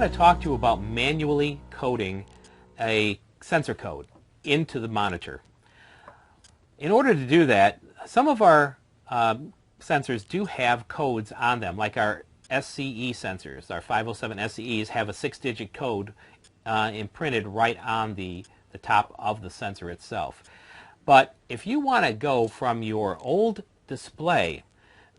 want to talk to you about manually coding a sensor code into the monitor. In order to do that, some of our sensors do have codes on them, like our SCE sensors. Our 507 SCEs have a 6-digit code imprinted right on the top of the sensor itself. But if you want to go from your old display,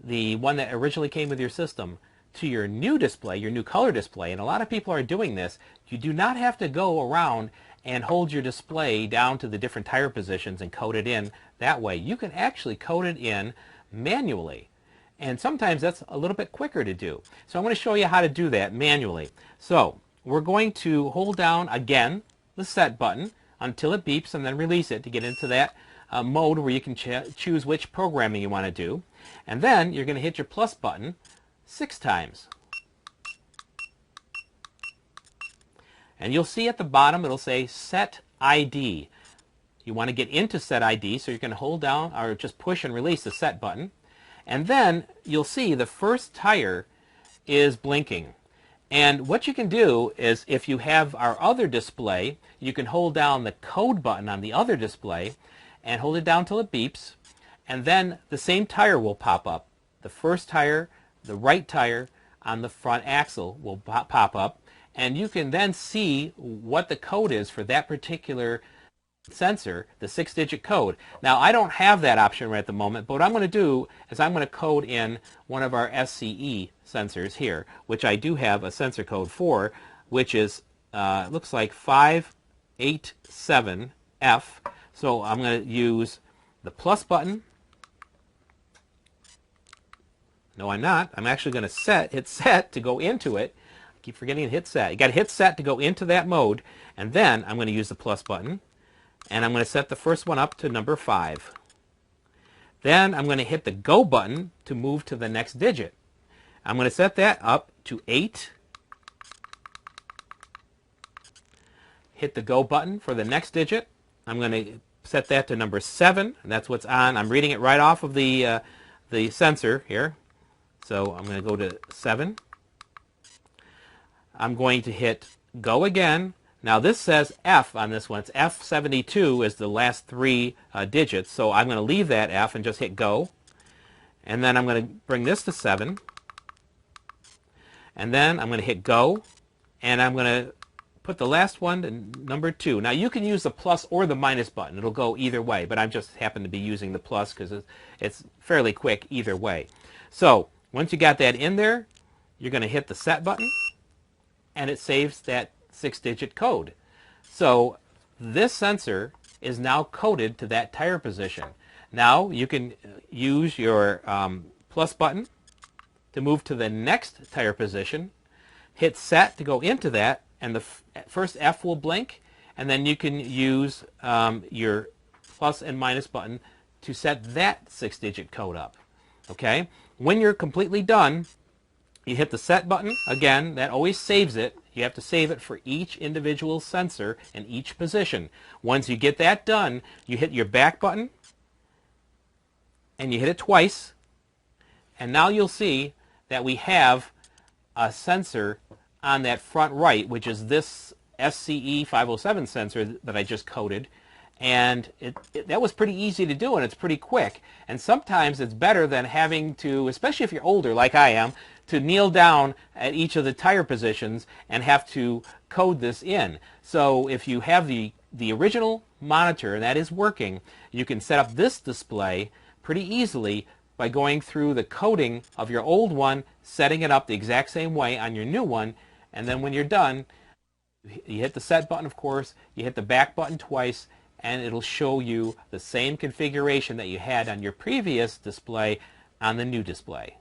the one that originally came with your system, to your new display, your new color display, and a lot of people are doing this, you do not have to go around and hold your display down to the different tire positions and code it in that way. You can actually code it in manually. And sometimes that's a little bit quicker to do. So I'm going to show you how to do that manually. So we're going to hold down again the set button until it beeps and then release it to get into that mode where you can choose which programming you want to do. And then you're going to hit your plus button 6 times. And you'll see at the bottom it'll say Set ID. You want to get into Set ID, so you're going to hold down or just push and release the Set button. And then you'll see the first tire is blinking. And what you can do is, if you have our other display, you can hold down the code button on the other display and hold it down till it beeps, and then the same tire will pop up. The first tire, the right tire on the front axle will pop up, and you can then see what the code is for that particular sensor, the 6-digit code. Now, I don't have that option right at the moment, but what I'm going to do is I'm going to code in one of our SCE sensors here, which I do have a sensor code for, which is looks like 587F. So I'm going to use the plus button. No, I'm not. I'm actually going to hit set to go into it. I keep forgetting to hit set. You got to hit set to go into that mode, and then I'm going to use the plus button, and I'm going to set the first one up to number 5. Then I'm going to hit the go button to move to the next digit. I'm going to set that up to 8. Hit the go button for the next digit. I'm going to set that to number 7, and that's what's on. I'm reading it right off of the sensor here. So I'm going to go to 7. I'm going to hit go again. Now this says F on this one. It's F72 is the last 3 digits. So I'm going to leave that F and just hit go. And then I'm going to bring this to 7. And then I'm going to hit go. And I'm going to put the last one to number 2. Now you can use the plus or the minus button. It'll go either way. But I just happen to be using the plus because it's fairly quick either way. So once you got that in there, you're going to hit the set button. And it saves that 6-digit code. So this sensor is now coded to that tire position. Now you can use your plus button to move to the next tire position, hit set to go into that, and the first F will blink, and then you can use your plus and minus button to set that 6-digit code up. Okay? When you're completely done, you hit the set button. Again, that always saves it. You have to save it for each individual sensor in each position. Once you get that done, you hit your back button, and you hit it twice, and now you'll see that we have a sensor on that front right, which is this SCE 507 sensor that I just coded. And that was pretty easy to do, and it's pretty quick. And sometimes it's better than having to, especially if you're older like I am, to kneel down at each of the tire positions and have to code this in. So if you have the original monitor and that is working, you can set up this display pretty easily by going through the coding of your old one, setting it up the exact same way on your new one, and then when you're done, you hit the set button, of course, you hit the back button twice, and it'll show you the same configuration that you had on your previous display on the new display.